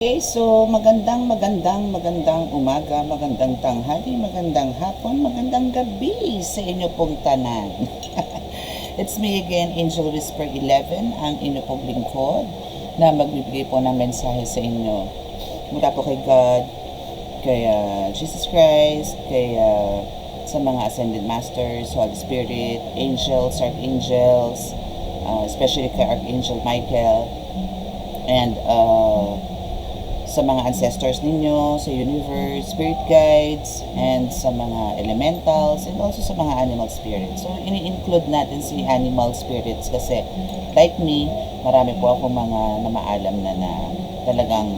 Okay, so magandang umaga, magandang tanghali, magandang hapon, magandang gabi sa inyo pong tanan. It's me again, Angel Whisper 11, ang inyo pong lingkod na magbibigay po ng mensahe sa inyo. Mula po kay God, kay Jesus Christ, kay sa mga Ascended Masters, Holy Spirit, Angels, Archangels, especially kay Archangel Michael, and sa mga ancestors ninyo, sa universe, spirit guides, and sa mga elementals, and also sa mga animal spirits. So, ini-include natin si animal spirits kasi, like me, marami po ako mga namaalam na talagang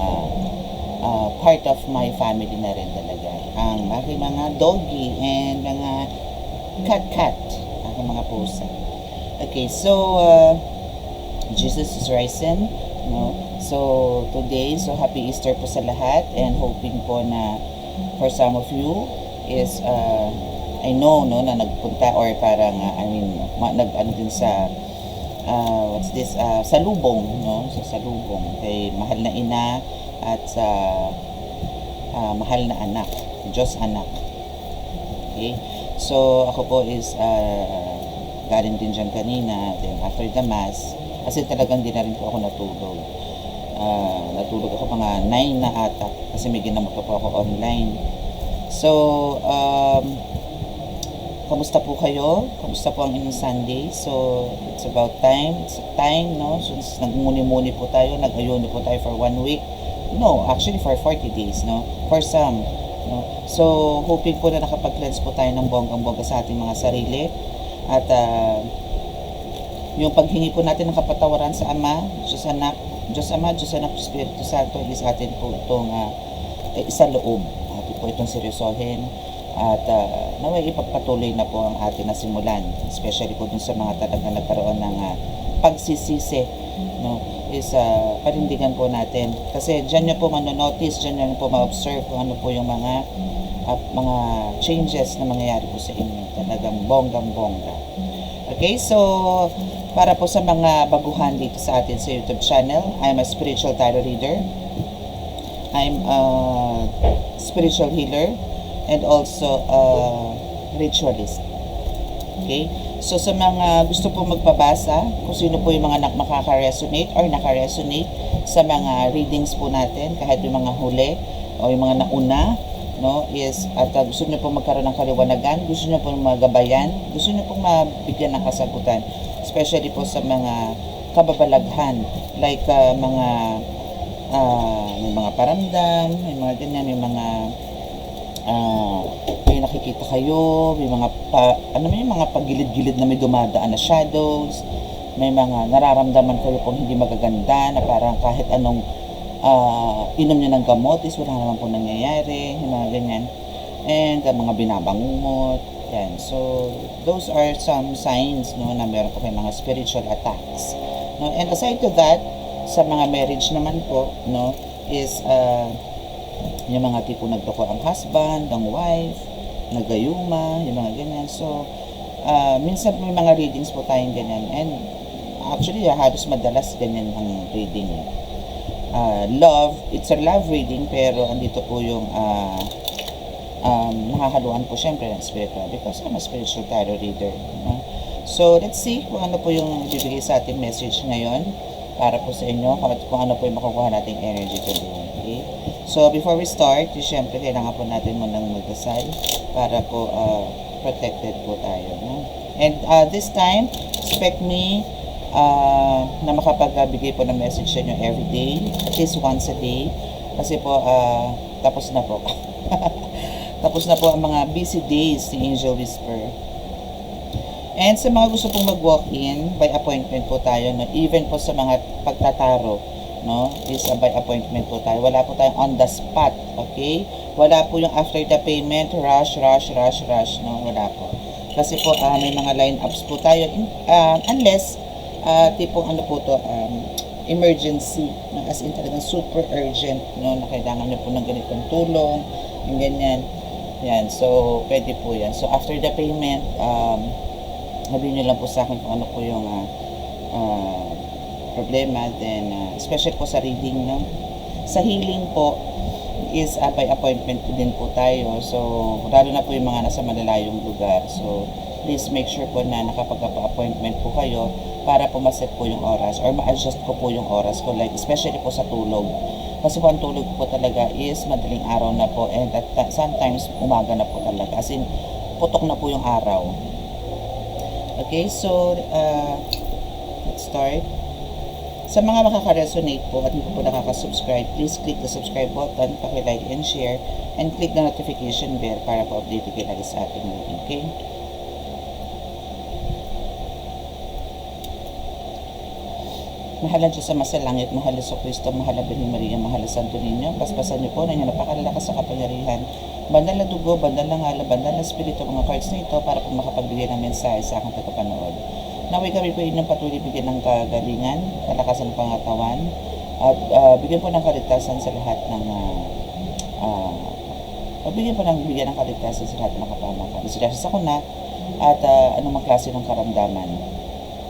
part of my family na rin talaga. Ang aking mga doggy and mga cat, aking mga pusa. Okay, so, Jesus is risen, no? So, today, so happy Easter po sa lahat, and hoping po na for some of you is, I know, no, na nagpunta or parang, nag-ano din sa, what's this, salubong, no, sa salubong, kay mahal na ina at sa mahal na anak, Diyos anak. Okay, so ako po is, galing din dyan kanina, then after the mass, kasi talagang di na rin po ako natulog. Natulog ako mga 9 na ata kasi may ginamot po ako online. So, kamusta po kayo? Kamusta po ang inyong Sunday? So, it's about time. It's time, no? So, nagmuni-muni po tayo, nag-ayuni po tayo for 1 week. No, actually for 40 days, no? For some, no? So, hoping po na nakapag-cleanse po tayo ng bonggang-bongga sa ating mga sarili. At, yung paghingi po natin ng kapatawaran sa Ama, Diyos Ama, Diyos Anak, Espiritu Santo, is atin po itong isa loob. Atin po itong seryosohin. At naway ipagpatuloy na po ang atin na simulan. Especially po dun sa mga talagang nagkaroon ng pagsisisi. No? Is panindigan po natin. Kasi dyan nyo po manonotice, dyan nyo po ma-observe kung ano po yung mga changes na mangyayari po sa inyo. Talagang bonggang-bongga. Okay, so para po sa mga baguhan dito sa atin sa YouTube channel, I'm a spiritual tarot reader. I'm a spiritual healer and also a ritualist. Okay? So sa mga gusto po magpabasa, kung sino po yung mga makaka-resonate or naka-resonate sa mga readings po natin, kahit yung mga huli o yung mga nauna, no, is at gusto niyo po magkaroon ng kaliwanagan, gusto niyo po magabayan, gusto niyo po mabigyan ng kasagutan, especially po sa mga kababalaghan, like may mga paramdam, may mga ganyan, may mga may nakikita kayo, may mga may mga pagilid-gilid na may dumadaan na shadows, may mga nararamdaman kayo pong hindi magaganda na parang kahit anong inom nyo ng gamot is wala naman po nangyayari, yung mga ganyan, and mga binabangungot, yan. So those are some signs, no, na meron po kayo mga spiritual attacks, no. And aside to that, sa mga marriage naman po, no, is yung mga tipo nagtoko ang husband, ang wife, nagayuma, yung mga ganyan. So minsan may mga readings po tayong ganyan, and actually halos madalas ganyan ang reading. Love, it's a love reading, pero andito po yung nakahaluan po syempre ng spiritual because I'm a spiritual tarot reader. So let's see kung ano po yung bibigay sa ating message ngayon para po sa inyo, kung ano po yung makukuha nating energy today. Okay? So before we start, syempre kailangan po natin munang magdasal para po protected po tayo, no? And this time, expect me na makapagbigay po ng message sa inyo every day, at least once a day, kasi po tapos na po tapos na po ang mga busy days ni Angel Whisper. And sa mga gusto pong mag-walk-in, by appointment po tayo, no? Even po sa mga pagtataro, no, is by appointment po tayo. Wala po tayong on the spot, okay? Wala po yung after the payment, rush, no? Wala po. Kasi po may mga line-ups po tayo, unless tipong ano po to, emergency, as in talagang super urgent, no, na kailangan nyo po ng ganitong tulong, yung ganyan, yan. So pwede po yan. So after the payment, sabihin nyo lang po sa akin kung ano po yung problema, then especially po sa reading, no, Sa healing po is by appointment din po tayo. So, lalo na po yung mga nasa malalayong lugar. So, please make sure po na nakapagpa-appointment po kayo para po ma-set po yung oras or ma-adjust ko po yung oras ko, like especially po sa tulog. Kasi po ang tulog po talaga is madaling araw na po, and sometimes umaga na po talaga. As in, putok na po yung araw. Okay, so let's start. Sa mga makaka-resonate po at hindi po nakaka-subscribe, please click the subscribe button, paki-like and share, and click the notification bell para po update kayo lagi sa ating meeting. Okay? Mahalan siya sa masalangit, mahalan sa Kristo, mahalan Birhen Maria, mahalan Santo Niño, basbasan niyo po na niya napakalalakas sa kapangyarihan. Bandal na dugo, bandal na ngala, bandal na spirito, mga cards na ito para po makapagbigay ng mensahe sa aking tagapanood. Naway kami po inyong patuloy bigyan ng kagalingan, kalakasan ng pangatawan, at bigyan po ng kaligtasan sa lahat ng bigyan ng kaligtasan sa lahat ng kapamakan. Sila sa sakuna at anumang klase ng karamdaman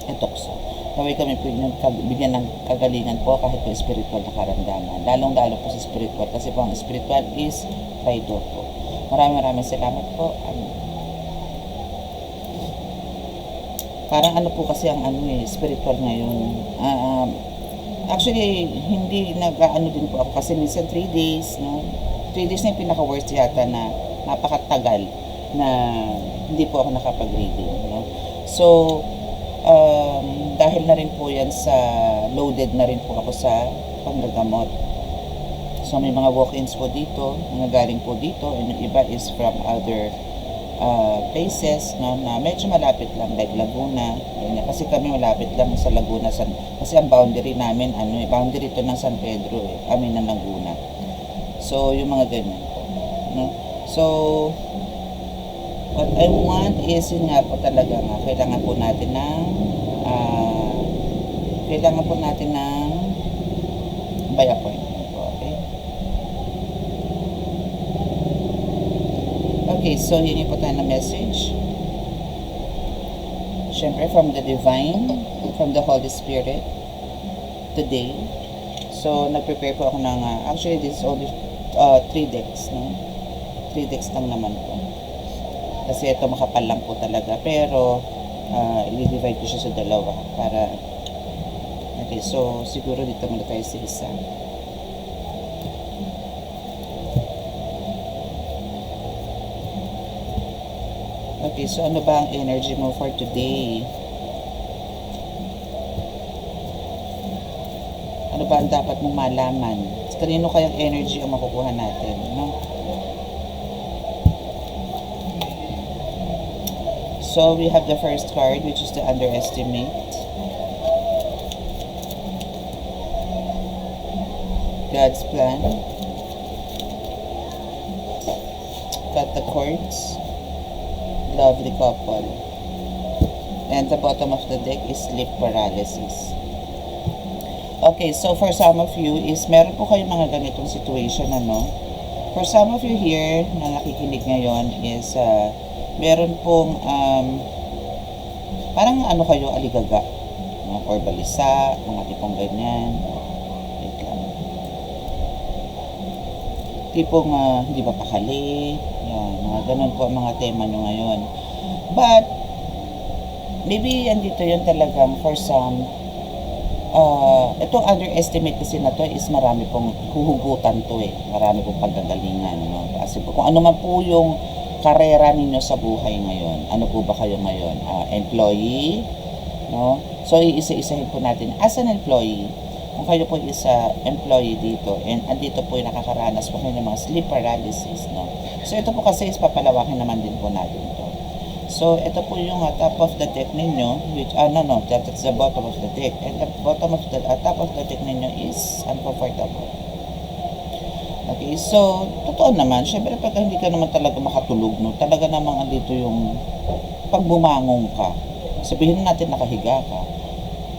at tukso. Naway kami po inyong bigyan ng kagalingan po kahit po spiritual na karamdaman. Lalong-lalo po sa spiritual kasi po ang spiritual is traidor po. Maraming salamat po. Parang ano po kasi ang spiritual ngayon. Actually, hindi nag-ano din po ako kasi minsan 3 days, no? 3 days na yung pinaka-worst yata na napakatagal na hindi po ako nakapag-reading, no? So, dahil na rin po yan sa loaded na rin po ako sa panggagamot. So, may mga walk-ins po dito, mga galing po dito, and yung iba is from other places, no, na medyo malapit lang, like Laguna, ganyan. Kasi kami malapit lang sa Laguna, kasi ang boundary namin, boundary to ng San Pedro, amin ng Laguna. So, yung mga ganyan po, no. So, what I want is, yun nga po talaga nga, kailangan po natin ng by appointment po, okay? Okay, so yun po tayo na message. Siyempre, from the Divine, from the Holy Spirit, today. So, nag-prepare po ako ng, actually, this is only 3 decks, no? 3 decks lang naman po. Kasi ito makapal lang po talaga. Pero, i-divide ko siya sa dalawa para, okay, so, siguro dito muna tayo sa isa. Okay, so ano ba ang energy mo for today? Ano ba ang dapat mong malaman? Kanino kayang energy ang makukuha natin, no? So, we have the first card, which is the underestimate. God's plan. Got the courts. Lovely couple. And the bottom of the deck is sleep paralysis. Okay, so for some of you is meron po kayong mga ganitong situation, ano? For some of you here na nakikinig ngayon is meron pong parang ano kayo, aligaga, no? Or balisa, mga tipong ganyan. Wait lang. Tipong hindi ba pakali, yan, mga ganun po ang mga tema nyo ngayon. But maybe andito yun talagang for some, itong underestimate kasi na to is marami pong huhugutan to marami pong paggagalingan, no? Kasi kung ano man po yung karera ninyo sa buhay ngayon, ano po ba kayo ngayon? Employee, no? So iisa-isahin po natin as an employee. Kung kayo po isa employee dito, and andito po yung nakakaranas po kayo ng mga sleep paralysis, no? So ito po kasi is papalawakin naman din po natin ito. So ito po yung top of the deck ninyo, which, that's the bottom of the deck. And the bottom of the, top of the deck ninyo is uncomfortable. Okay, so totoo naman, syempre pag hindi ka naman talaga makatulog, no, talaga namang andito yung pag bumangon ka, sabihin natin nakahiga ka,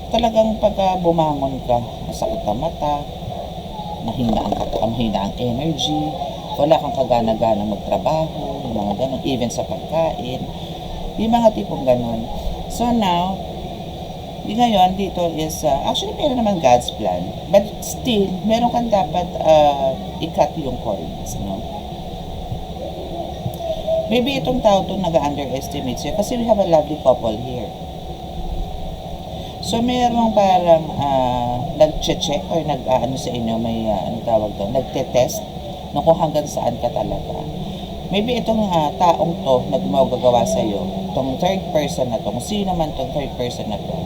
talagang pagka bumangon ka, masakit ang mata, mahina ang energy, wala kang kagana-gana magtrabaho, yung mga ganun, even sa pagkain, yung mga tipong ganun. So now, Ngayon, dito is, actually, meron naman God's plan. But still, meron kang dapat i-cut yung cords, no? Maybe itong tao itong nag-underestimate siya kasi we have a lovely couple here. So, merong parang nag-check or nag-ano sa inyo, may ano tawag doon, nagte-test no, kung hanggang saan ka talaga. Maybe itong taong to na gumagawa sa iyo, itong third person na to, kung sino man itong third person na to,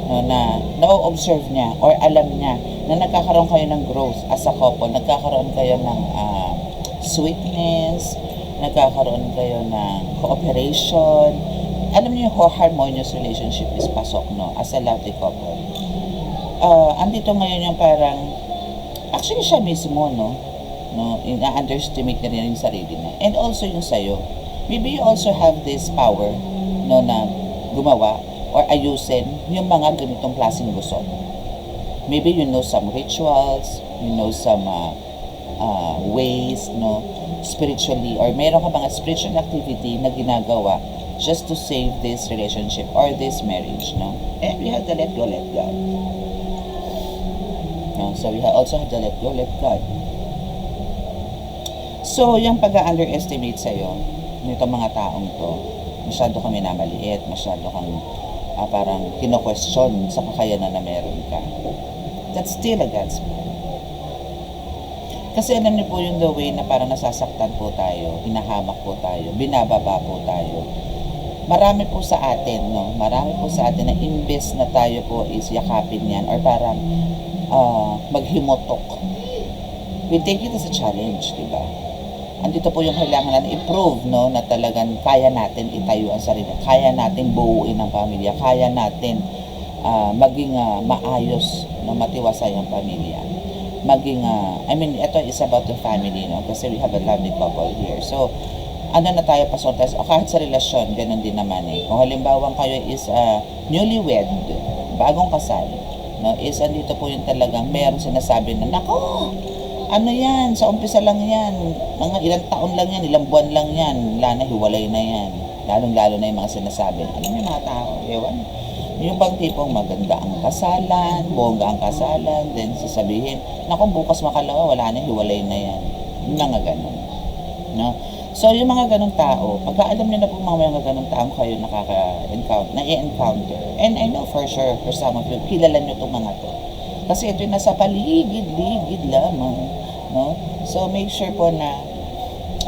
no, na na-observe niya or alam niya na nagkakaroon kayo ng growth as a couple, nagkakaroon kayo ng sweetness, nagkakaroon kayo ng cooperation, alam niyo yung harmonious relationship is pasok, no, as a lovely couple. Andito ngayon yung parang, actually siya mismo, no, ina-underestimate na rin yung sarili niya. And also yung sayo. Maybe you also have this power, no, na gumawa or ayusin yung mga ganitong klaseng gusto. Maybe you know some rituals, you know some ways, no, spiritually, or meron ka mga spiritual activity na ginagawa just to save this relationship or this marriage, no? And we have to let go, let God. No? So we also have to let go, let God. So, yung pag-underestimate sa'yo, nitong mga taong to, masyado kang minamaliit, masyado kang parang kino-question sa kakayanan na meron ka. That's still a God's plan. Kasi alam niyo po yung the way na parang nasasaktan po tayo, hinahamak po tayo, binababa po tayo. Marami po sa atin, no? Marami po sa atin na imbes na tayo po is yakapin yan or parang maghimotok. We take it as a challenge, di ba? Andito po yung kailangan natin i-prove, no, na talagang kaya natin itayo ang sarili, kaya natin buuin ang pamilya, kaya natin maging maayos, no, matiwasay ang pamilya. Maging, ito is about the family, no, kasi we have a lovely couple here. So, ano na tayo, pasuntas, o kahit sa relasyon, ganun din naman eh. Kung halimbawa kayo is newlywed, bagong kasal, no, is andito po yung talagang meron sinasabi na, nako, ano yan, sa umpisa lang yan, mga ilang taon lang yan, ilang buwan lang yan, wala na, hiwalay na yan, lalong-lalo na yung mga sinasabi. Ano yung mga tao, ewan, yung bang tipong maganda ang kasalan, bongga ang kasalan, then sasabihin, naku, bukas makalawa, wala na, hiwalay na yan, yung mga ganun, no? So, yung mga ganung tao, pagka alam niyo na po mga ganung tao kayo na-encounter, and I know for sure, for some of you, kilala niyo itong mga to. Kasi ito yung nasa paligid-ligid lamang, no? So, make sure po na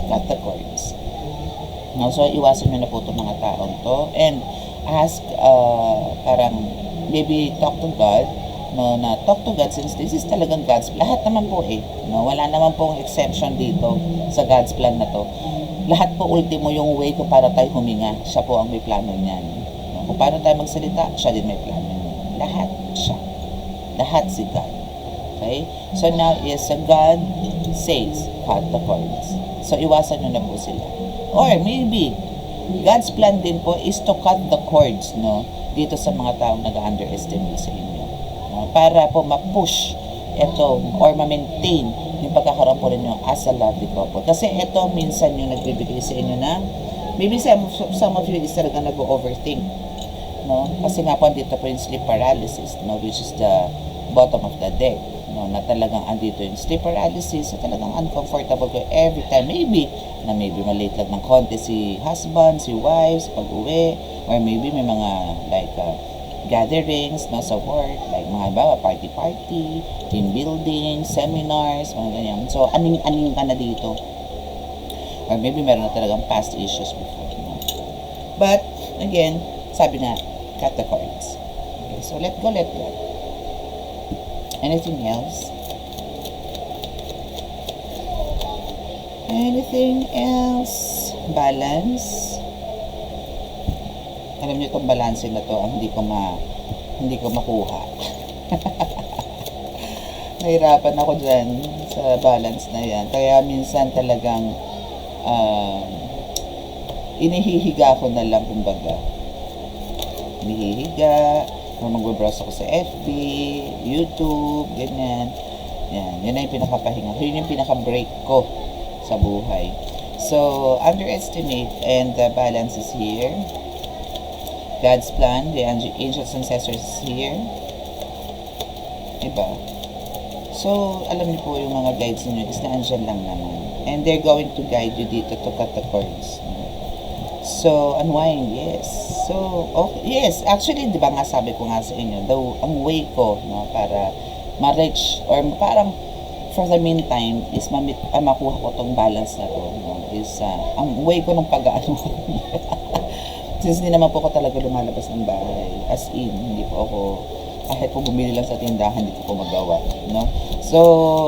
cut the cords. No? So, iwasan nyo na po itong mga taong to. And ask, parang, maybe talk to God, no? Na talk to God since this is talagang God's plan. Lahat naman po eh, no? Wala naman pong exception dito sa God's plan na to. Lahat po ultimo yung way kung para tayo huminga. Siya po ang may plano niyan. No? Kung paano tayo magsalita, siya din may plano niyan. Lahat siya. Lahat si God. Okay? So now is God says, cut the cords. So iwasan nyo na po sila. Or maybe, God's plan din po is to cut the cords, no? Dito sa mga taong nag-underestimate sa inyo. No? Para po ma-push ito or ma-maintain yung pagkakaroon po rin yung as a lovely couple. Kasi ito minsan yung nagbibigay sa inyo ng maybe some of you is talaga nag-overthink. No? Kasi nga po dito po yung sleep paralysis, no? Which is the bottom of the deck, no, na talagang andito yung sleep paralysis, so talagang uncomfortable ko every time, maybe malate lang ng konti si husband, si wife, sa pag-uwi, or maybe may mga like gatherings, no, sa work, like mga iba, party, team building, seminars, mga ganyan. So, aning ka na dito. Or maybe meron na talagang past issues before, no? But, again, sabi na, cut the cords. Okay, so, let go. Anything else? Anything else? Balance? Alam niyo itong balancing na to, ang hindi ko makuha. Nahirapan ako dyan sa balance na yan. Kaya minsan talagang inihihiga ko na lang, kumbaga. Inihihiga, mag-browse ako sa FB, YouTube, ganyan. Yan, yun na yung pinakapahinga. Yun yung pinaka-break ko sa buhay. So, underestimate and the balance is here. God's plan, the angels and ancestors is here. Diba? So, alam niyo po yung mga guides niyo is na andyan lang naman. And they're going to guide you dito to cut the cords. So, unwind, yes. So, okay, yes. Actually, di ba nga sabi ko nga sa inyo, ang way ko, no, para ma-reach, or parang for the meantime, is makuha ko tong balance na to, no, is, ang way ko ng pag-ano. Since hindi naman po ako talaga lumalabas ng bahay, as in, hindi po ako, kahit po bumili lang sa tindahan, hindi ko po magawa, no? So,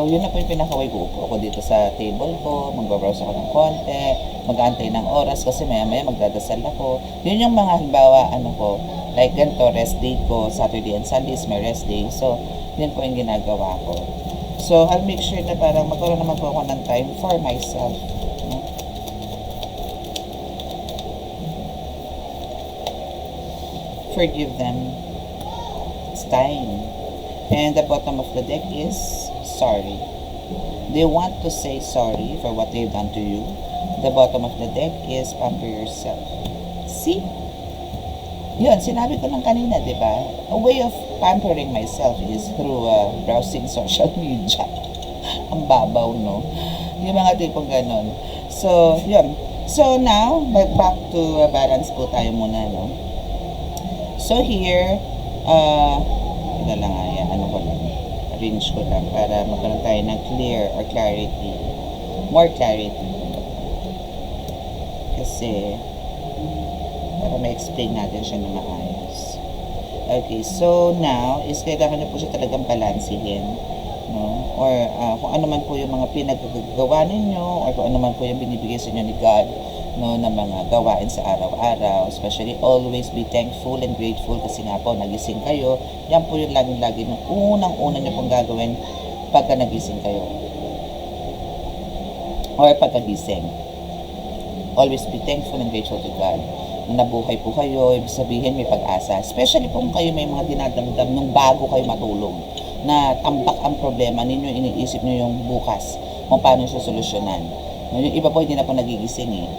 yun na po yung pinakaway ko. Upo ako dito sa table ko, magbabrowse ako ng konti, mag-aantay ng oras kasi maya-maya magdadasal ako. Yun yung mga halimbawa, ano ko, like ganito, rest day ko, Saturday and Sunday is my rest day. So, yun po yung ginagawa ko. So, I'll make sure na parang magkaroon naman po ako ng time for myself, no? Forgive them. Time. And the bottom of the deck is sorry. They want to say sorry for what they've done to you. The bottom of the deck is pamper yourself. See? Yun, sinabi ko lang kanina, di ba? A way of pampering myself is through browsing social media. Ang babaw, no? Yung mga tipong ganon. So, yun. So, now, back to balance po tayo muna, no? So, here, ito lang nga, ano ko lang, arrange ko lang para magkaroon tayo ng clear or clarity, more clarity. Kasi, para ma-explain natin siya na maayos. Okay, so now, is kailangan na po siya talagang balansihin, no? Or kung ano man po yung mga pinagagawa ninyo, or kung ano man po yung binibigay sa inyo ni God, no, na mga gawain sa araw-araw, especially always be thankful and grateful kasi nga po nagising kayo. Yan po yung laging-lagi ng unang-una nyo pong gagawin pagka nagising kayo or pagkagising. Always be thankful and grateful to God na nabuhay po kayo. Ibig sabihin may pag-asa, especially po kung kayo may mga dinadamdam nung bago kayo matulog na tambak ang problema ninyo, iniisip nyo yung bukas kung paano siya solusyonan. Yung iba po hindi na po nagigising eh.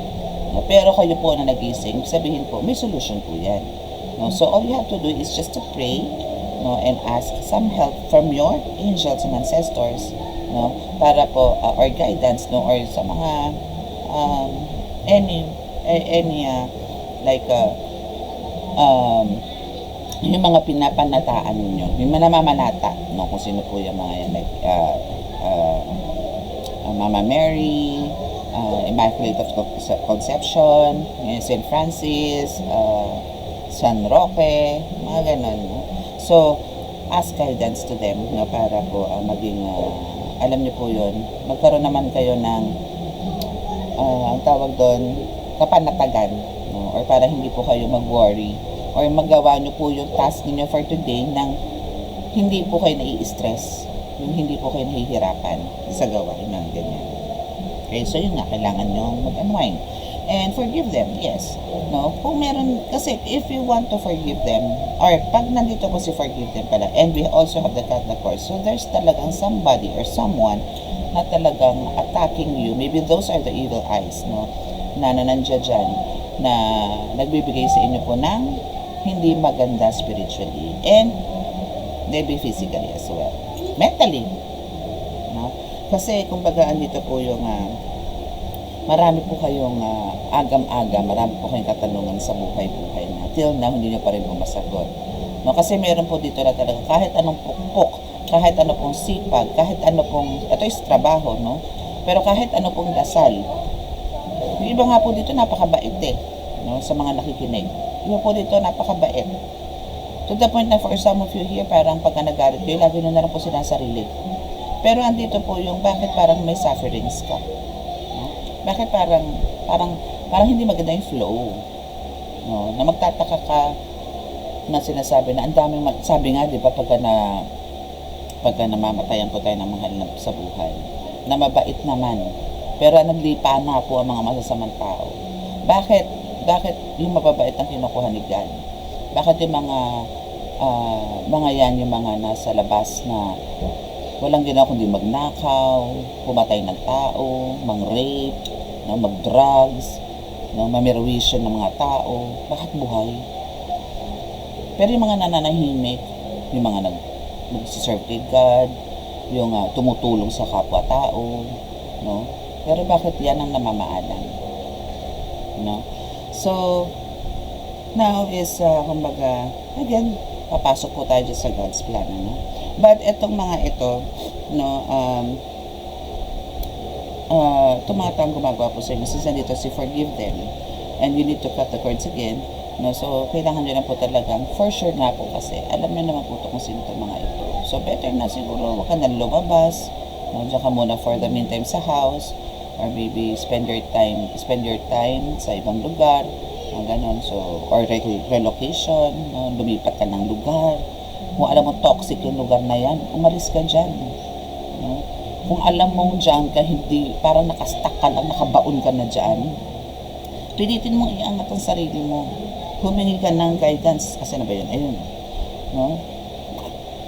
Pero kayo po na nagising, sabihin po, may solution po yan. No? So, all you have to do is just to pray, no, and ask some help from your angels and ancestors, no, para po, or guidance, no, or sa mga, yung mga pinapanataan ninyo, yung namamanata, no, kung sino po yung mga yan, like, Mama Mary, Immaculate of Conception, St. Francis, San Roque, mga ganun. No? So, ask guidance to them no, para po maging, alam niyo po yun, magkaroon naman kayo ng, ang tawag doon, kapanatagan. No? Or para hindi po kayo mag-worry. Or magawa niyo po yung task niyo for today nang hindi po kayo nai-stress. Yung hindi po kayo nahihirapan sa gawain ng ganyan. Okay, so yun nga, kailangan nyo mag-unwind. And forgive them, yes. No? Kung meron, kasi if you want to forgive them, or pag nandito po si forgive them pala, and we also have the cut the cord, so there's talagang somebody or someone na talagang attacking you. Maybe those are the evil eyes, no? Na nandiyan dyan, na nagbibigay sa inyo po ng hindi maganda spiritually. And maybe physically as well. Mentally. No? Kasi kumbaga andito po yung marami po kayong agam-agam, marami po kayong katanungan sa buhay-buhay na till now hindi nyo pa rin po masagot. No? Kasi meron po dito na talaga kahit anong pukpok, kahit ano pong sipag, kahit ano pong, ito is trabaho, no? Pero kahit ano pong dasal, yung iba nga po dito napakabait eh, no? Sa mga nakikinig. Iba po dito napakabait. To the point na for some of you here, parang pagka nagalit kayo, lagi nyo na lang po sinasarili. Pero andito po yung bakit parang may sufferings ka. No? Bakit parang hindi maganda yung flow. No? Na magtataka ka na sinasabi na ang daming, sabi nga, di ba, pagka namamatayan po tayo ng mahal na sa buhay, na mabait naman. Pero naglipa na po ang mga masasamang tao. Bakit yung mababait ang kinukuha ni God? Bakit yung mga yan, yung mga nasa labas na walang ginawa kundi magnakaw, pumatay ng tao, mang-rape, no, mag-drugs, no, mamirwisyon ng mga tao. Bakit buhay? Pero yung mga nananahimik, yung mga nag-serve kay God, yung tumutulong sa kapwa-tao, no? Pero bakit yan ang namamaalam? No? So, now is, kumbaga, again, papasok po tayo dyan sa God's plan, no? But itong mga ito, no, itong mga taong gumagawa po sa inyo, since nandito si forgive them, and you need to cut the cords again, no? So, kailangan nyo na po talagang, for sure nga po kasi, alam nyo naman po ito kung sino itong mga ito. So, better na siguro, huwag ka na lumabas, no? Diyan ka muna for the meantime sa house, or maybe spend your time sa ibang lugar, ganon. So, or relocation, no? Lumipat ka ng lugar. Kung alam mo toxic yung lugar na yan, umalis ka dyan. No? Kung alam mong dyan ka, hindi, parang nakastuck ka lang, nakabaon ka na dyan, pilitin mong iangat ang sarili mo. Humingi ka ng guidance. Kasi na ba yun? Ayun. No?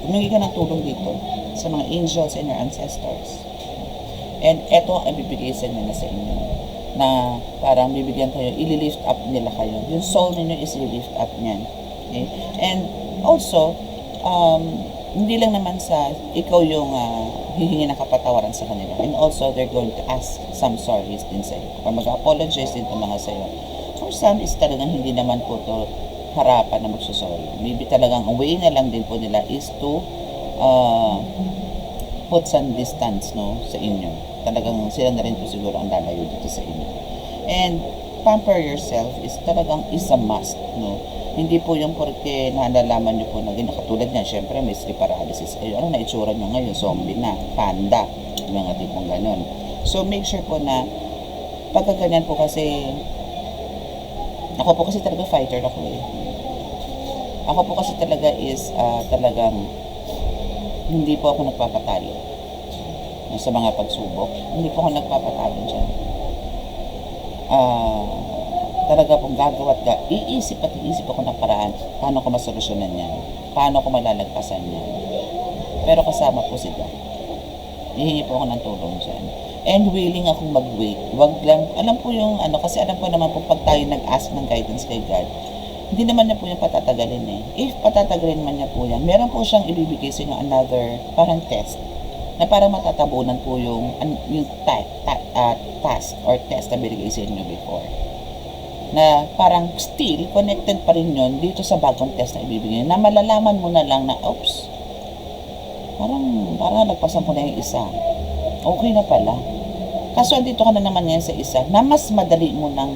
Humingi ka ng tulong dito sa mga angels and your ancestors. And eto ang ibibigay sa inyo na sa inyo. Na parang bibigyan kayo, ili-lift up nila kayo. Yung soul ninyo is i-lift up niyan. Okay? And also, hindi lang naman sa ikaw yung hihingi ng kapatawaran sa kanila. And also, they're going to ask some sorries din sa iyo. Or mag-apologize din ito mga sa iyo. For some is talagang hindi naman po to harapan na magsusorry. Maybe talagang ang way na lang din po nila is to put some distance, no, sa inyo. Talagang sila na rin po siguro ang lalayo dito sa inyo. And pamper yourself is talagang is a must, no. Hindi po yung porque nalalaman nyo po na ganyan. Katulad niya, syempre may sleep paralysis kayo. Ano na itsura nyo ngayon? Zombie na, panda, yung mga tipong ganun. So make sure po na pagka ganyan po kasi ako po kasi talaga fighter ako eh. Ako po kasi talaga is talagang hindi po ako nagpapatalo sa mga pagsubok. Hindi po ako nagpapatalo dyan. Talaga pong gagawa at iisip ako ng paraan paano ko masolusyonan yan, paano ko malalagpasan yan. Pero kasama po si God. Hihingi po ako ng tulong dyan. And willing akong mag-wait. Wag lang, alam po yung kasi alam ko naman po pag tayo nag-ask ng guidance kay God, hindi naman niya po yung patatagalin eh. If patatagalin man niya po yan, meron po siyang ibibigay sa inyo another parang test na parang matatabunan po yung task or test na binigay sa inyo before. Na parang still connected pa rin yun dito sa bagong test na ibibigay na malalaman mo na lang na oops, parang nagpasan ko na yung isa, okay na pala, kaso andito ka na naman ngayon sa isa na mas madali mo nang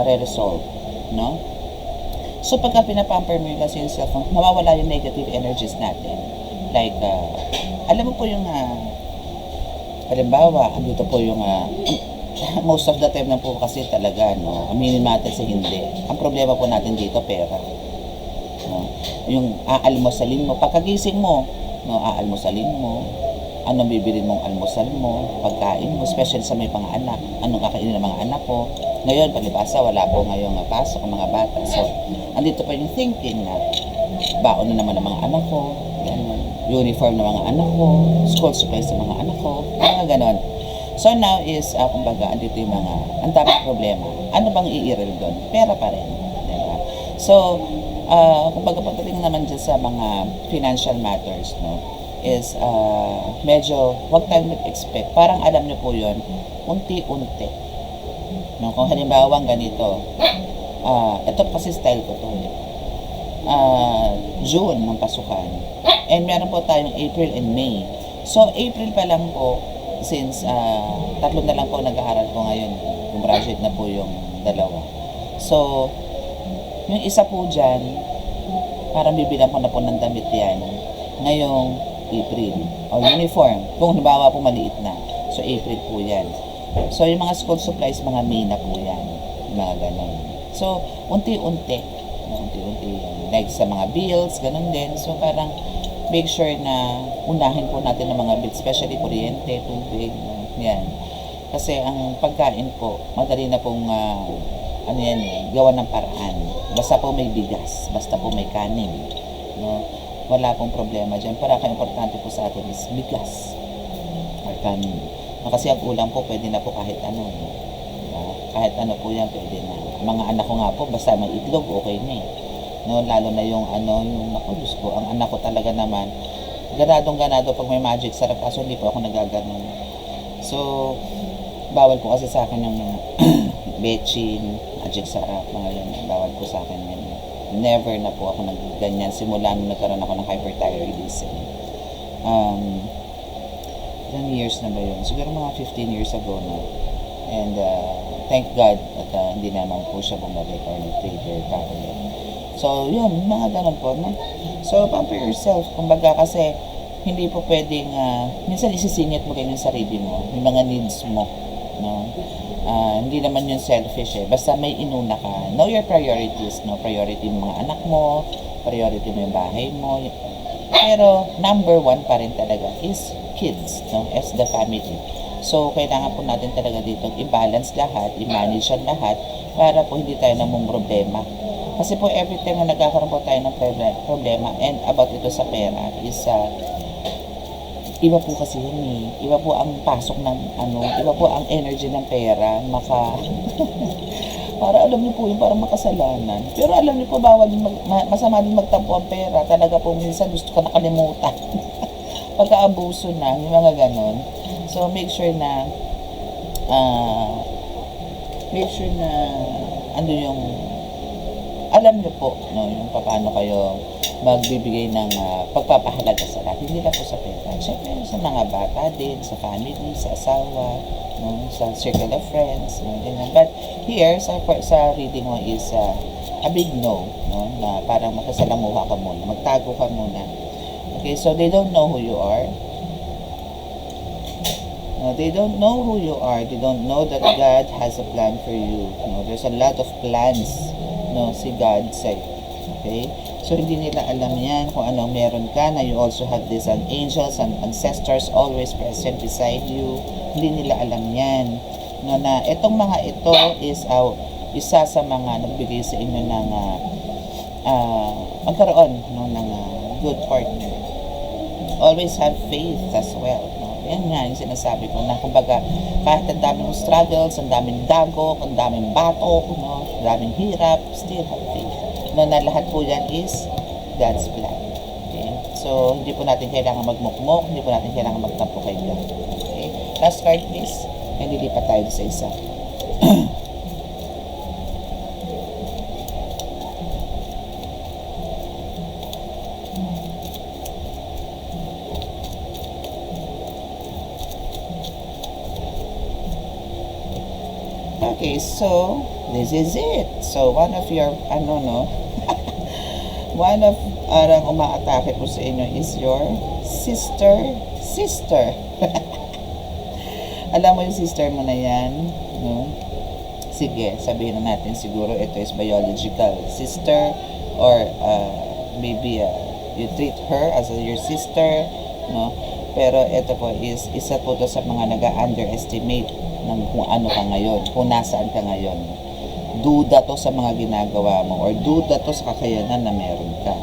re-resolve, no? So pagka pinapamper mo kasi yung cellphone, nawawala yung negative energies natin, like alam mo po yung halimbawa andito po yung most of the time na po kasi talaga, no, aminin natin sa hindi. Ang problema po natin dito, pera. No? Yung aalmosalin mo, pagkagising mo, no, aalmosalin mo, anong bibilin mong almusal mo, pagkain mo, especially sa may mga anak, anong kakainin ng mga anak ko. Ngayon, palibasa, wala po ngayong pasok ang mga bata. So, andito pa yung thinking na, baon na naman ang mga anak ko, ganun, uniform ng mga anak ko, school supplies ng mga anak ko, mga ganon. So now is, kumbaga, andito yung ang daming problema. Ano bang i-iril doon? Pera pa rin. Diba? So, kumbaga, pagdating naman dyan sa mga financial matters, no, is, medyo, huwag tayong mag-expect. Parang alam nyo po yun, unti-unti. No, kung halimbawa ganito, ito kasi style ko to. June ng pasukan. And meron po tayong April and May. So, April pa lang po, since tatlo na lang po nag-aaral ko ngayon, graduate na po yung dalawa. So, yung isa po dyan, parang bibilang ko na po ng damit yan ngayong April. O uniform, kung nabawa po maliit na. So, April po yan. So, yung mga school supplies, mga May na po yan. Mga ganun. So, unti-unti. Like sa mga bills, ganun din. So, parang make sure na unahin po natin ng mga bills, especially kuryente, tubig, yan. Kasi ang pagkain po, madali na pong, gawa ng paraan. Basta po may bigas, basta po may kanin, no? Wala pong problema dyan. Para ka-importante po sa atin is bigas or kanin. No, kasi ang ulam po, pwede na po kahit ano. Diba? Kahit ano po yan, pwede na. Mga anak ko nga po, basta may itlog, okay na eh. no, lalo na yung naku, Diyos ko, ang anak ko talaga naman, ganado pag may magic sarap, kaso hindi po ako nagaganon. So, bawal po kasi sa akin yung mga betchin, magic sarap, mga yan, bawal po sa akin yan. Never na po ako nagganyan simula nung nagkaroon ako ng hyperthyroidism. Ilang years na ba yun? Siguro mga 15 years ago na. And thank God at hindi naman po siya bumalik or nag-trigger pa ulit. So, yun, mga ganun po, no? So, pamper yourself. Kumbaga kasi, hindi po pwedeng, minsan isisingit mo ganyan yung sarili mo. Yung mga needs mo, no? Hindi naman yun selfish eh. Basta may inuna ka. Know your priorities, no? Priority mo mga anak mo, priority mo yung bahay mo. Pero, number one pa rin talaga is kids, no? As the family. So, kailangan po natin talaga dito i-balance lahat, i-manage ang lahat, para po hindi tayo namang problema. Kasi po, every time na nagkakaroon po tayo ng problema, and about ito sa pera, is, iba po kasi yun eh. Iba po ang pasok ng, iba po ang energy ng pera, para alam niyo po yung parang makasalanan. Pero alam niyo po, bawal din masama din magtampo ang pera. Talaga po, minsan gusto ka nakalimutan. Pagka-abuso na, yung mga ganon. So, make sure na, yung, alam niyo po, no, yung paano kayo magbibigay ng pagpapahalaga sa lahat. Hindi lang po sa pera. Siyempre, sa mga bata din, sa family, sa asawa, no, sa circle of friends, no, ganyan. But here, sa reading mo is a big no, no, na parang makasalamuha ka muna, magtago ka muna. Okay, so they don't know who you are. No, they don't know who you are. They don't know that God has a plan for you. No, there's a lot of plans, no, si God sa'yo. Okay? So, hindi nila alam yan kung anong meron ka, na you also have these angels and ancestors always present beside you. Hindi nila alam yan. No, na itong mga ito is isa sa mga nagbigay sa inyo ng magkaroon, no, ng good partner. Always have faith as well. No? Yan nga yung sinasabi ko na kumbaga kahit ang daming struggles, ang daming dagok, ang daming batok, no, ang daming hirap, still have faith. No, na lahat po yan is God's plan. Okay? So, hindi po natin kailangan magmukmok, hindi po natin kailangan magtampo kay God. Okay? Last card please. And lilipat tayo sa isa. Okay, so this is it. So one of your one of arang umaatake po sa inyo is your sister. Alam mo yung sister mo na yan, no? Sige, sabihin na natin siguro ito is biological sister, or maybe you treat her as your sister, no? Pero ito po is isa po to sa mga nag-underestimate ng kung ano ka ngayon, kung nasaan ka ngayon. Duda to sa mga ginagawa mo, or duda to sa kakayanan na meron ka,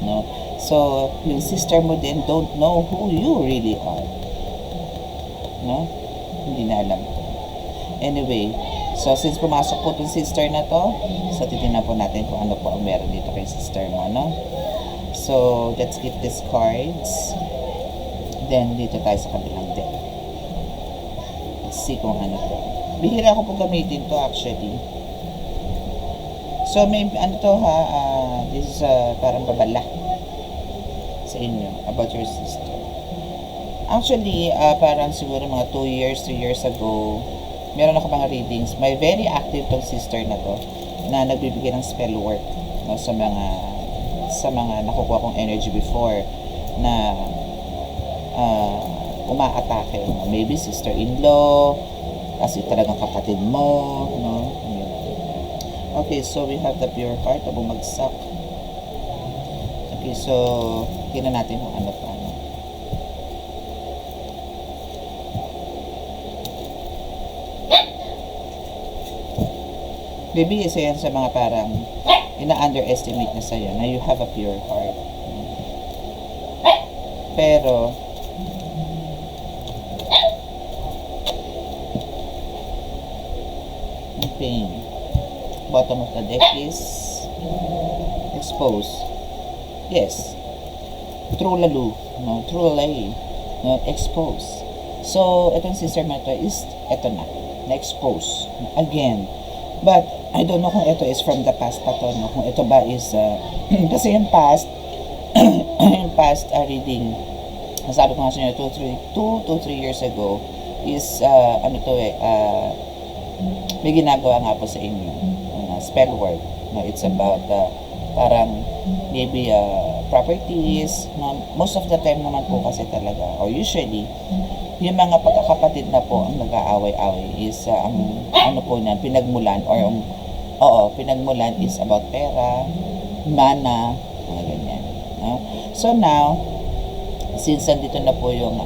no? So, yung sister mo din don't know who you really are, no? Hindi na alam. Anyway, so since pumasok po itong sister na to, so titignan po natin kung ano po ang meron dito kay sister mo, no? So, let's get these cards. Then, dito tayo sa kabilang deck. Let's see kung ano to. Bihira ko po gamitin to actually. So, may ano to ha, this is parang babala sa inyo about your sister. Actually, parang siguro mga 2 years, 3 years ago, meron ako mga readings. May very active tong sister na to, na nagbibigay ng spell work, no, sa mga nakukuha kong energy before, na umaatake. Maybe sister-in-law, kasi talagang kapatid mo, no? Okay, so we have the pure heart na bumagsak. Okay, so tingnan natin kung ano pa. Maybe isa yan sa mga parang ina-underestimate na sa'yo na you have a pure heart. Pero pain. Bottom of the deck is expose. Yes. True lalo, no? True lay, no? Expose. So, itong sister mo ito is, ito na-expose. Again. But, I don't know kung ito is from the past pa to, no? Kung ito ba is, kasi yung past, yung past reading, sabi ko nga sa inyo, 2 to 3 years ago, is, may ginagawa nga po sa inyo, spell work. No? It's about, parang, maybe, properties. No? Most of the time naman po kasi talaga, or usually, yung mga pagkakapatid na po ang nag-aaway-away is ang ano po niyan, pinagmulan pinagmulan is about pera, mana, mga ganyan. No? So now, since nandito na po yung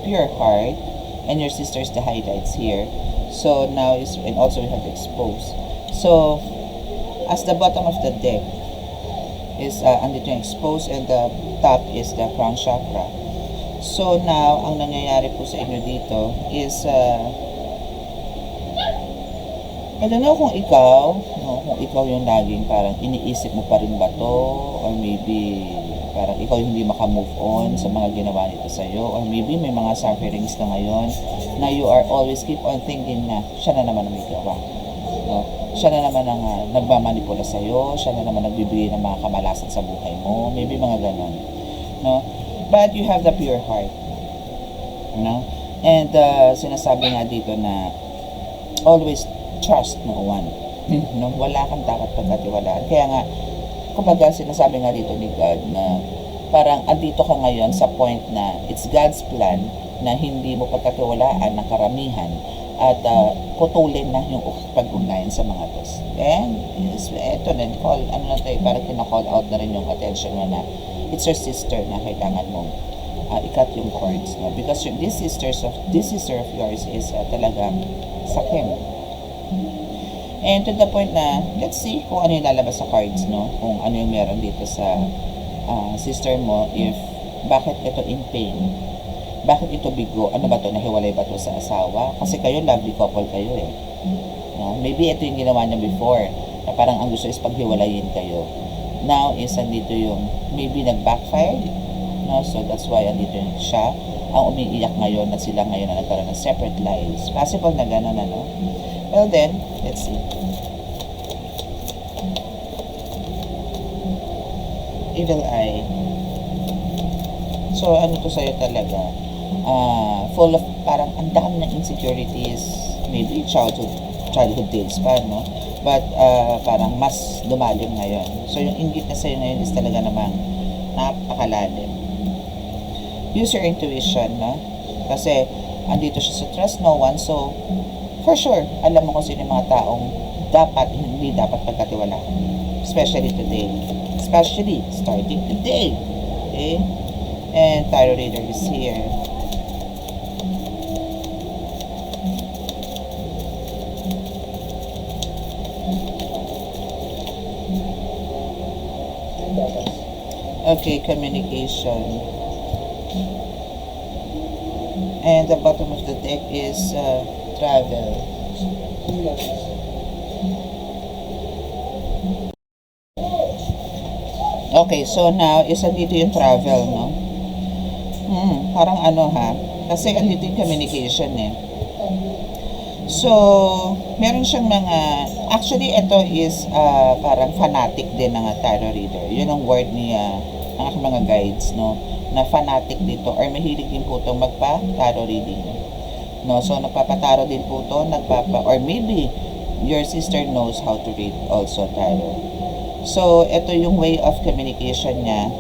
pure heart and your sister's the highlights here, so now is, and also we have exposed. So, as the bottom of the deck is andito yung exposed and the top is the crown chakra. So now, ang nangyayari po sa inyo dito is, I don't know kung ikaw, no, kung ikaw yung laging parang iniisip mo pa rin ba to, or maybe parang ikaw yung hindi makamove on sa mga ginawa nito sa'yo, or maybe may mga sufferings ka ngayon na you are always keep on thinking na siya na naman ang may gawa. No? Siya na naman ang nagmamanipula sa'yo, siya na naman nagbibigay ng mga kamalasan sa buhay mo, maybe mga ganon. No? But you have the pure heart. No? And sinasabi nga dito na always trust no one. No? Wala kang dapat pagkatiwalaan. Kaya nga, kumbaga sinasabi nga dito ni God na parang andito ka ngayon sa point na it's God's plan na hindi mo pagkatiwalaan ng karamihan at putulin na yung pag-ugnayan sa mga tos. And eto na, parang kina-call out na rin yung attention mo na it's your sister na kailangan mong ikat yung cords, no? Because this sister of yours is talagang sakim. And to the point na, let's see kung ano yung lalabas sa cards, no? Kung ano yung meron dito sa sister mo, if bakit ito in pain, bakit ito bigo, ano ba to, nahiwalay ba to sa asawa? Kasi kayo, lovely couple kayo eh. No? Maybe ito yung ginawa niya before, na parang ang gusto is paghiwalayin kayo. Now is andito yung maybe nag-backfire, no? So that's why andito yung siya ang umiiyak ngayon na sila ngayon na nagkaroon ng separate lives. Possible na gano'n, ano? Well then, let's see. Evil eye. So ano to sa'yo talaga? Full of parang ang dami ng insecurities, maybe childhood days pa, no? But parang mas lumalim ngayon. So yung inggit na sa'yo ngayon is talaga namang napakalalim. Use your intuition, no? Kasi andito siya sa trust no one. So for sure, alam mo kung sino yung mga taong hindi dapat pagkatiwalaan. Especially today. Especially starting today. Okay? And Tarot Reader is here. Okay, communication. And the bottom of the deck is travel. Okay, so now is andito yung travel, no? Parang ano ha? Kasi andito yung communication eh. So, meron siyang mga, actually ito is parang fanatic din ng tarot reader. Yun ang word ni ng aking mga guides, no? Na fanatic dito or mahilig din po itong magpa-tarot reading. No? So, nagpapataro din po ito, or maybe your sister knows how to read also tarot. So, ito yung way of communication niya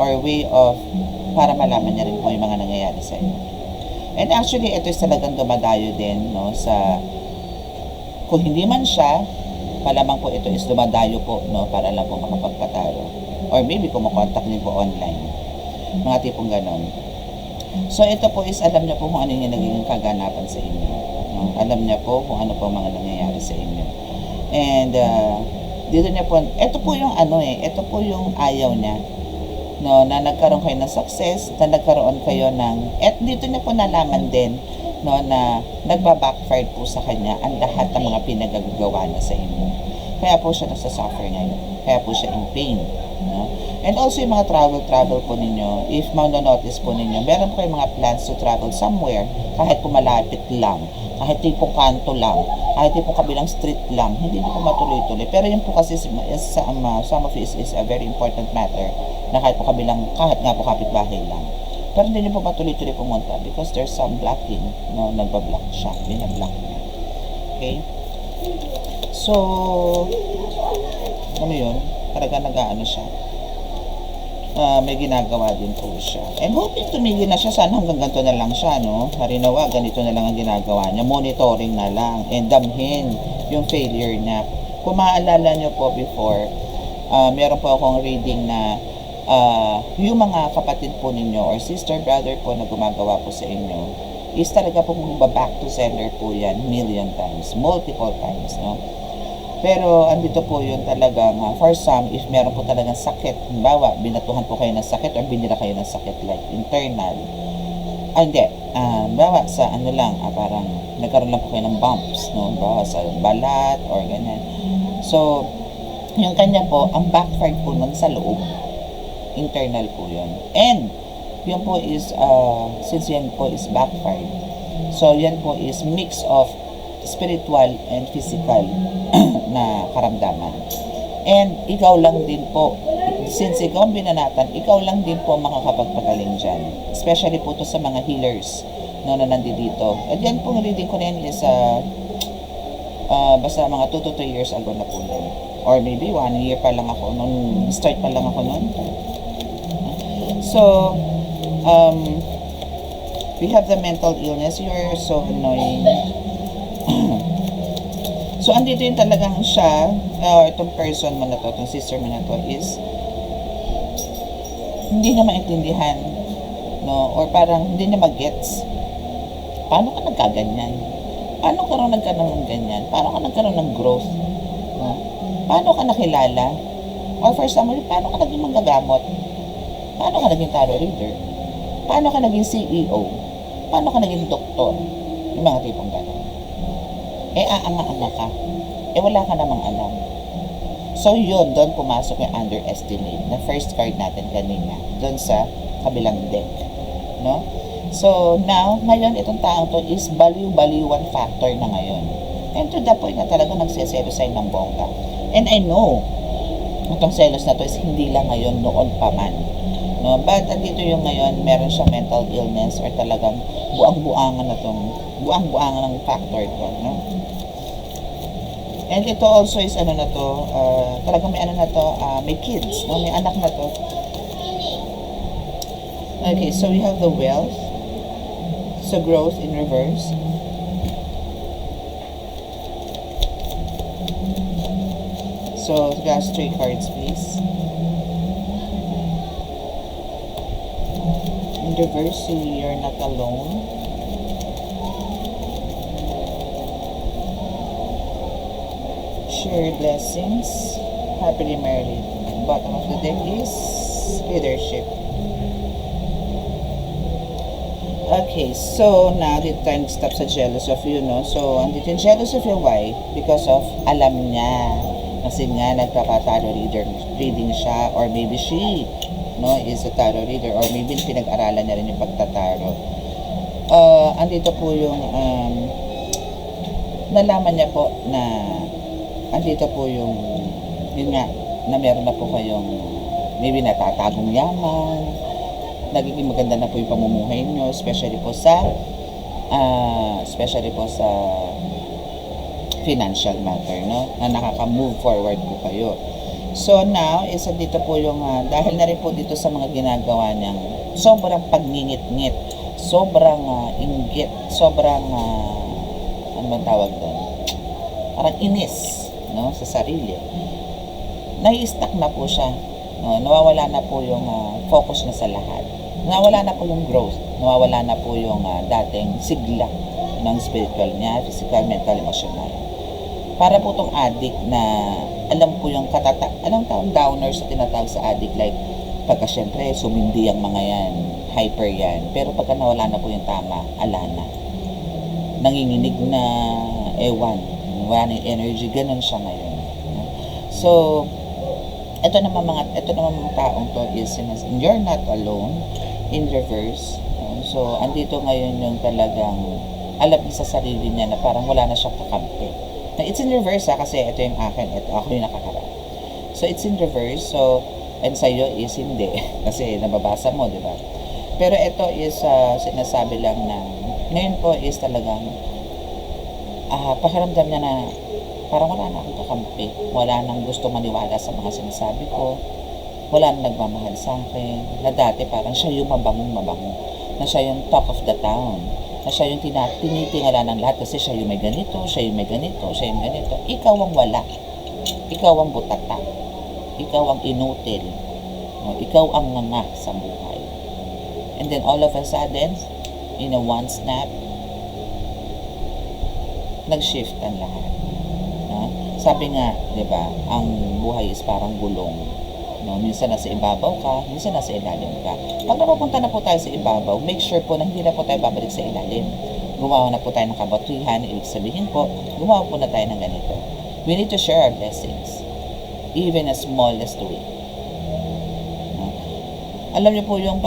or way of para malaman niya rin po yung mga nangyayari sa inyo. And actually, ito is talagang dumadayo din, no, sa, kung hindi man siya, palamang po ito is dumadayo po, no, para lang po makapagpataro. Or maybe kumukontak niyo po online. Mga tipong ganon. So, ito po is alam niya po kung ano yung naging kaganapan sa inyo. No? Alam niya po kung ano po mga nangyayari sa inyo. And, dito niya po, ito po yung ano ito po yung ayaw niya. No, na nagkaroon kayo ng success, na nagkaroon kayo ng, dito niya po nalaman din, no, na nagba-backfire po sa kanya ang lahat ng mga pinagagawa na sa inyo. Kaya po siya nasasuffer ngayon. kaya po siya in pain. No? And also yung mga travel po ninyo, if manonotice po ninyo, meron po kayong mga plans to travel somewhere, kahit po malapit lang, kahit tipong kanto lang, kahit tipong kabilang street lang, hindi po matuloy-tuloy. Pero yun po kasi some of it is a very important matter, na kahit nga po kapitbahay lang. Pero hindi niyo po matuloy-tuloy pumunta because there's some blocking, no, nagbablock siya, binablock niya. Okay? So, ano yun? Talaga nag-ano siya. May ginagawa din po siya. And hoping tumigil na siya. Sana hanggang ganito na lang siya, no? Harinawa, ganito na lang ang ginagawa niya. Monitoring na lang. And damhin yung failure niya. Kung maalala niyo po before, meron po akong reading na yung mga kapatid po ninyo or sister, brother po na gumagawa po sa inyo is talaga po back to sender po yan million times, multiple times, no? Pero andito po yun talagang for some, if meron po talagang sakit, halimbawa, binatuhan po kayo ng sakit or binila kayo ng sakit like internal, hindi, halimbawa sa ano lang, parang nagkaroon lang po kayo ng bumps, no? Halimbawa sa balat or ganyan. So, yung kanya po, ang backfired po nun sa loob, internal po yun. And, yun po is, since yan po is backfired, so yan po is mix of spiritual and physical na karamdaman. And ikaw lang din po, since ikaw ang binanatan, ikaw lang din po makakapagpagaling dyan. Especially po to sa mga healers na nandito. At yan pong reading ko na yan is basta mga 2 to 3 years ago na po yan. Or maybe 1 year pa lang ako nung start pa lang ako nun. So, we have the mental illness. You're so annoying. So, andito yung talagang siya, itong person mo na to, itong sister mo na to, is hindi niya maintindihan, no? Or parang hindi niya mag-gets. Paano ka nagkaganyan? Paano ka rin nagkaroon ng ganyan? Paano ka nagkaroon ng growth? No? Paano ka nakilala? Or for example, paano ka naging manggagamot? Paano ka naging tarot reader? Paano ka naging CEO? Paano ka naging doktor? Yung mga tipong gano'n. Aanga-anga ka. Wala ka namang alam. So, yun, doon pumasok yung underestimate na first card natin kanina. Doon sa kabilang deck. No? So, now, ngayon, itong taong to is baliw-baliwan factor na ngayon. And to the point na talaga nagseselos sa'yo ng bongga. And I know, itong selos na to is hindi lang ngayon, noon pa man. No? But, andito yung ngayon, meron siyang mental illness or talagang buang-buangan na itong, buang-buangan ng factor to. No? And ito also is ano na to, talagang may ano na to, may kids, no? May anak na to. Okay, so we have the wealth. So growth in reverse. So guys, 3 cards please. In reverse, you're not alone. Share blessings, happily married. Bottom of the deck is leadership. Okay, so now dito tayo stop sa jealous of you, no? So, andito yung jealous of you, why? Because of alam niya. Kasi nga, nagpapa-tarot reading siya, or maybe she, no, is a tarot reader, or maybe pinag-aralan niya rin yung pagtataro. Andito po yung, nalaman niya po na andito po yung, yun nga, na meron na po kayong maybe natatagong yaman, nagiging maganda na po yung pamumuhay nyo, especially po sa financial matter, no? Na nakaka-move forward po kayo. So now, isa dito po yung, dahil na rin po dito sa mga ginagawa niyang sobrang pagngingit-ngit, sobrang inggit, sobrang, ano ba tawag doon? Parang inis, no, sa sarili. Nai-stuck na po siya, no? Nawawala na po yung focus na sa lahat. Nawawala na po yung growth. Nawawala na po yung dating sigla ng spiritual niya, physical, mental, emotional. Para po itong addict na alam po yung alam tawag downers na tinatawag sa addict, like pagka syempre sumindi ang mga yan, hyper yan, pero pagka nawala na po yung tama, ala na. Nanginginig na ewan, wala na yung energy, ganun siya ngayon. So, ito naman mga taong to is you're not alone in reverse. So, andito ngayon yung talagang alam niya sa sarili niya na parang wala na siyang kakampi. Now, it's in reverse kasi ito yung akin, ito ako yung nakakarap. So, it's in reverse. So, and sa'yo is hindi. Kasi nababasa mo, di ba? Pero ito is sinasabi lang na ngayon po is talagang pakiramdam niya na parang wala na akong kakampi. Wala nang gusto maniwala sa mga sinasabi ko. Wala nang nagmamahal sa akin. Na dati parang siya yung mabangong-mabango. Na siya yung top of the town. Na siya yung tinitingala ng lahat kasi siya yung may ganito, siya yung may ganito, siya yung ganito. Ikaw ang wala. Ikaw ang butata. Ikaw ang inutil. No? Ikaw ang nganga sa buhay. And then all of a sudden, in a one snap, nag-shift ang lahat. No? Sabi nga, di ba, ang buhay is parang gulong. No? Minsan nasa ibabaw ka, minsan nasa ilalim ka. Pag napapunta na po tayo sa ibabaw, make sure po na hindi na po tayo babalik sa ilalim. Gumawa na po tayo ng kabutihan, ibig sabihin po, gumawa po na tayo ng ganito. We need to share our blessings, even as smallest way. No? Alam niyo po yung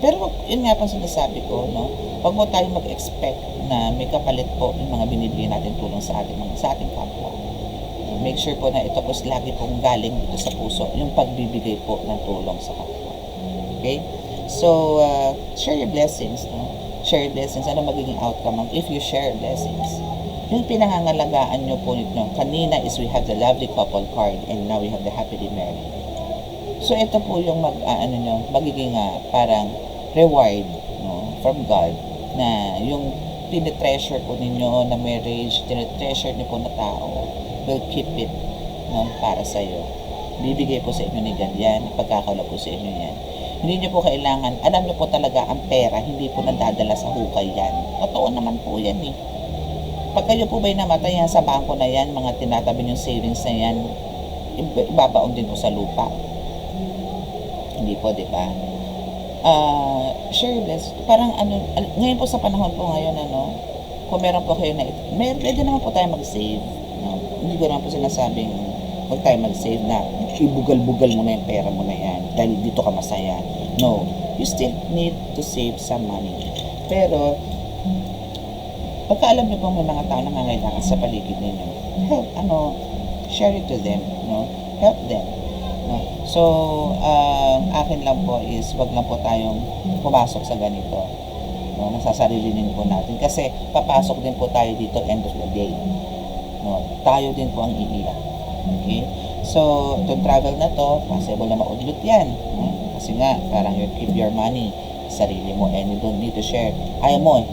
pero yun nga pa sinasabi ko, no? Huwag mo tayo mag-expect na may kapalit po yung mga binibigyan natin tulong sa ating kapwa. Make sure po na ito po lagi pong galing dito sa puso, yung pagbibigay po ng tulong sa kapwa. Okay? So, share your blessings, no? Share your blessings. Ano magiging outcome if you share blessings? Yung pinangangalagaan nyo po nito, kanina is we have the lovely couple card and now we have the happily married. So, ito po yung magiging parang reward, no, from God, na yung tinitreasure po ninyo na marriage, tinitreasure niyo po na tao, will keep it, no, para sa iyo. Bibigay po sa inyo ni God yan, pagkakala po sa inyo yan. Hindi niyo po kailangan, alam niyo po talaga ang pera, hindi po nadadala sa hukay yan. Totoo naman po yan eh. Pag kayo po ba'y namatay yan sa bangko na yan, mga tinatabi yung savings na yan, ibabaon din po sa lupa. Hindi po, di ba? Share this. Parang ngayon po sa panahon po ngayon, kung meron po kayo na, pwede naman po tayo mag-save. No? Hindi ko naman po sinasabing huwag tayo mag-save na ibugal-bugal mo na yung pera mo na yan dahil dito ka masaya. No. You still need to save some money. Pero, pagka alam niyo po may mga tao na nangangailangan sa paligid ninyo, share it to them. No? Help them. No? So, akin lang po is wag lang po tayong pumasok sa ganito. No? Nasasarilinin po natin. Kasi papasok din po tayo dito end of the day. No? Tayo din po ang iiyak. Okay? So, itong travel na to, possible na maudlot yan. No? Kasi nga, parang you keep your money sarili mo and you don't need to share. Ayaw mo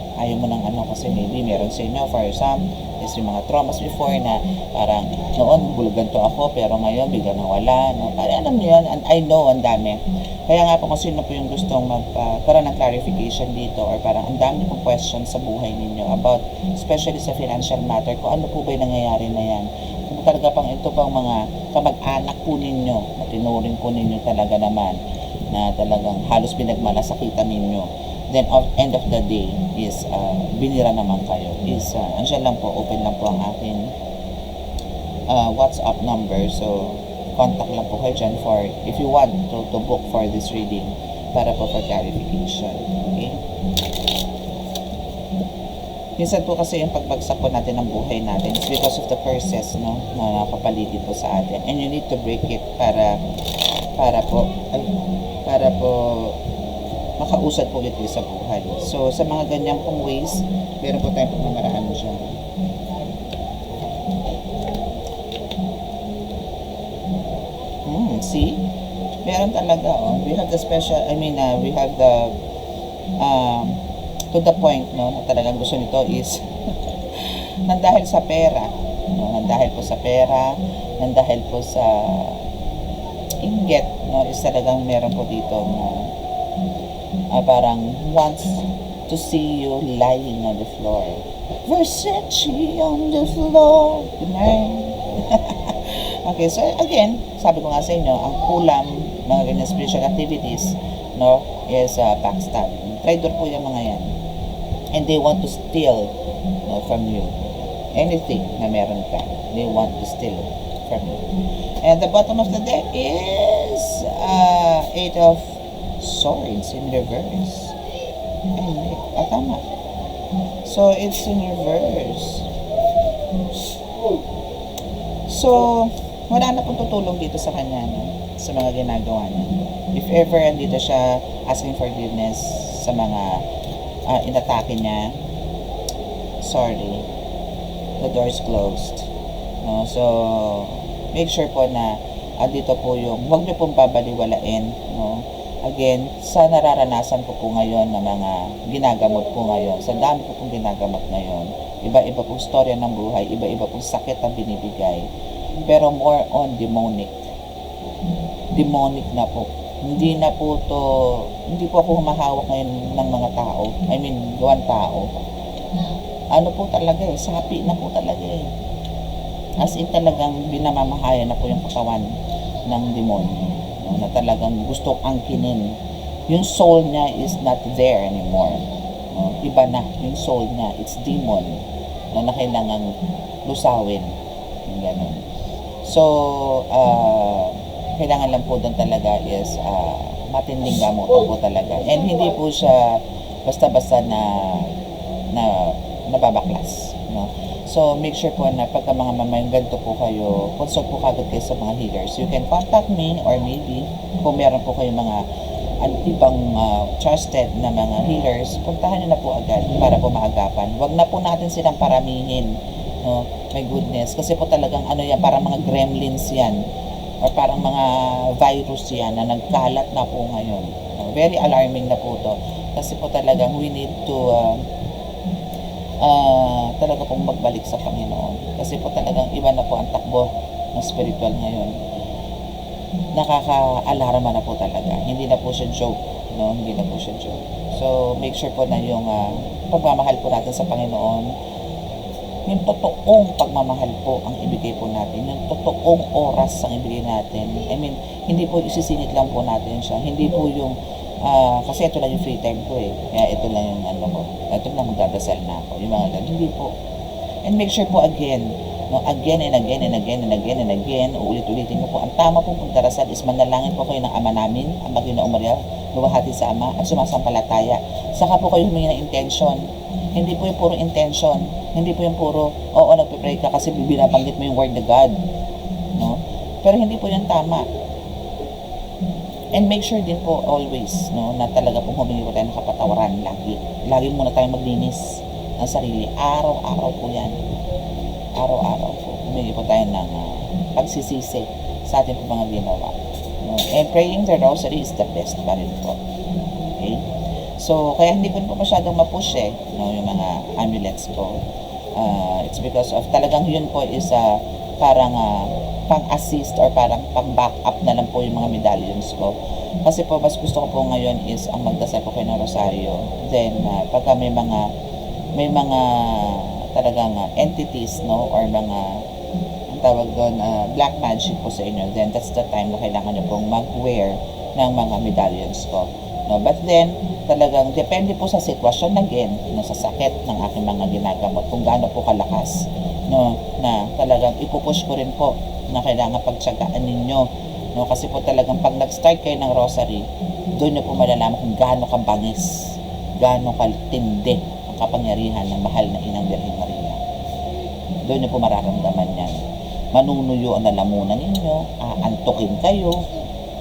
ng kasi maybe meron sa inyo for some is yung mga traumas before na parang noon bulugan to ako pero ngayon bigla nawala, no? Parang alam niyo yun, and I know ang dami. Kaya nga po kung sino po yung gustong magkaroon ng clarification dito or parang ang dami pong questions sa buhay ninyo about especially sa financial matter, kung ano po ba yung nangyayari na yan, kung talaga pang ito pang mga kamag-anak po ninyo na tinuring po ninyo talaga naman na talagang halos pinagmalasakitan ninyo, then end of the day is binira naman kayo is andyan lang po, open lang po ang aking WhatsApp number, so contact lang po kayo dyan for if you want to book for this reading para po for clarification. Okay? Minsan po kasi yung pagbagsak po natin ng buhay natin is because of the curses, no, na nakapaligid po sa atin, and you need to break it para po makausad po ulit sa buhay. So, sa mga ganyang pong ways, meron po tayong pagmamaraan dyan. See? Meron talaga, we have the special, we have the, to the point, no, na talagang gusto nito is, nandahil sa pera, no, nandahil po sa pera, nandahil po sa inggit, no, is talagang meron po dito na parang wants to see you lying on the floor. Versace on the floor tonight. Okay, so again, sabi ko nga sa inyo, ang kulam, mga ganyan spiritual activities, no, is backstabbing. Traitor po yung mga yan. And they want to steal from you anything na meron ka. They want to steal from you. And the bottom of the deck is Eight of Swords in reverse. Ay, tama. So, it's in reverse. So, wala na pong tutulong dito sa kanya, no? Sa mga ginagawa niya. If ever andito siya asking forgiveness sa mga inatake niya, sorry, the door is closed. No? So, make sure po na andito po yung, huwag niyo pong babaliwalain. No? Again, sa nararanasan ko po ngayon na mga ginagamot po ngayon, sa dami ko pong ginagamot ngayon, iba-iba pong storya ng buhay, iba-iba pong sakit ang binibigay. Pero more on demonic. Demonic na po. Hindi na po to, hindi po ako humahawak ngayon ng mga tao. I mean, gawan tao. Ano po talaga eh, sapi na po talaga eh. As in talagang binamamahaya na po yung katawan ng demonyo. No, na talagang gusto angkinin. Yung soul niya is not there anymore. No, iba na yung soul niya. It's demon na kailangang lusawin. Yung ganun. So, kailangan lang po doon talaga is matinding gamutan po talaga. And hindi po siya basta-basta na nababaklas. No? So, make sure po na pagka mga mamayang ganito po kayo, consult po kagad kayo sa mga healers. You can contact me or maybe kung meron po kayo mga ibang trusted na mga healers, puntahan nyo na po agad para po maagapan. Huwag na po natin silang paramihin. No? My goodness. Kasi po talagang ano yan, parang mga gremlins yan. Or parang mga virus yan na nagkalat na po ngayon. Very alarming na po to. Kasi po talagang we need to talaga pong magbalik sa Panginoon. Kasi po talagang iba na po ang takbo ng spiritual ngayon. Nakaka-alarma na po talaga. Hindi na po siya joke. No? Hindi na po siya joke. So, make sure po na yung pagmamahal po natin sa Panginoon, yung totoong pagmamahal po ang ibigay po natin. Yung totoong oras ang ibigay natin. I mean, hindi po isisingit lang po natin siya. Hindi po yung kasi ito lang yung free time ko eh. Kaya ito lang yung ano ko. Ito lang magdadasal na ako. Yung mga hindi po. And make sure po again, no, again and again and again and again and again, uulit-ulitin ko po. Ang tama pong pagdarasal is manalangin po kayo ng Ama namin, ang Panginoong Maria, luwahati sa Ama, at sumasampalataya. Saka po kayo humingi ng intention. Hindi po yung puro intention. Hindi po yung puro, oo, nagpipray ka kasi binabanggit mo yung word of God. No? Pero hindi po yung tama. And make sure din po always, no, na talaga pong humingi po tayo ng kapatawaran lagi. Lagi muna tayong maglinis ng sarili. Araw-araw po yan. Araw-araw po. Humingi po tayo ng pagsisisi sa ating po mga ginawa. No? And praying the rosary is the best pa rin po. Okay? So, kaya hindi ko po masyadong mapush eh, no, yung mga amulets ko. It's because of talagang yun po is parang pang-assist or parang pang-back up na lang po yung mga medallions ko. Kasi po, mas gusto ko po ngayon is ang magdasal po kayo ng rosaryo. Then, pagka may mga talagang entities, no, or mga ang tawag doon, black magic po sa inyo, then that's the time na kailangan nyo pong mag-wear ng mga medallions ko. No, but then, talagang depende po sa sitwasyon again, no, sa sakit ng aking mga ginagamot, kung gaano po kalakas, no, na talagang ipupush ko rin po na kailangan pagtsagaan ninyo, no, kasi po talagang pag nag-start kayo ng rosary, doon nyo po malalaman kung gaano kabangis, gaano katindi ang kapangyarihan ng mahal na Inang Birhen Maria. Doon nyo po mararamdaman yan. Manunuyo ang lalamunan ninyo, aantukin kayo,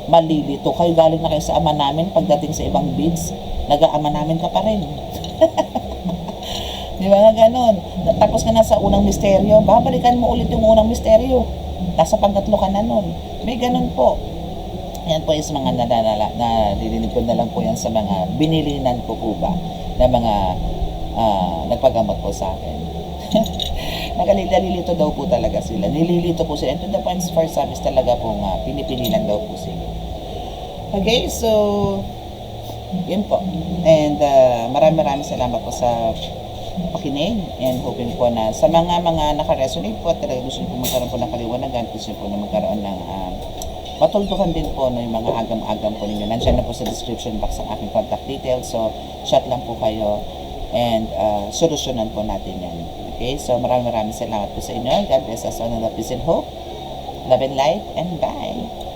malilito kayo, galing na kayo sa Ama namin, pagdating sa ibang beads, nag-Ama namin ka pa rin. Di ba nga ganun? Tapos ka na sa unang misteryo, babalikan mo ulit yung unang misteryo. Nasa pangatlo ka na nun. May ganun po. Yan po yung mga nadidinig ko na lang po yan sa mga binilinan ko po ba na mga nagpagamot po sa akin. Nalilito daw po talaga sila. Nililito po sila. And to the point for some is talaga pong pinipilinan daw po sila. Okay, so yun po. And maraming salamat po sa pakinig and hoping po na sa mga naka-resonate po talaga gusto nyo po magkaroon po ng kaliwanagan, gusto nyo po na magkaroon ng matuldukan din po no, yung mga agam-agam po ninyo. Nandiyan na po sa description box ang aking contact details, so chat lang po kayo and solusyonan po natin yan. Okay, so maraming salamat po sa inyo. God bless us all and love, peace and hope. Love and light, and bye.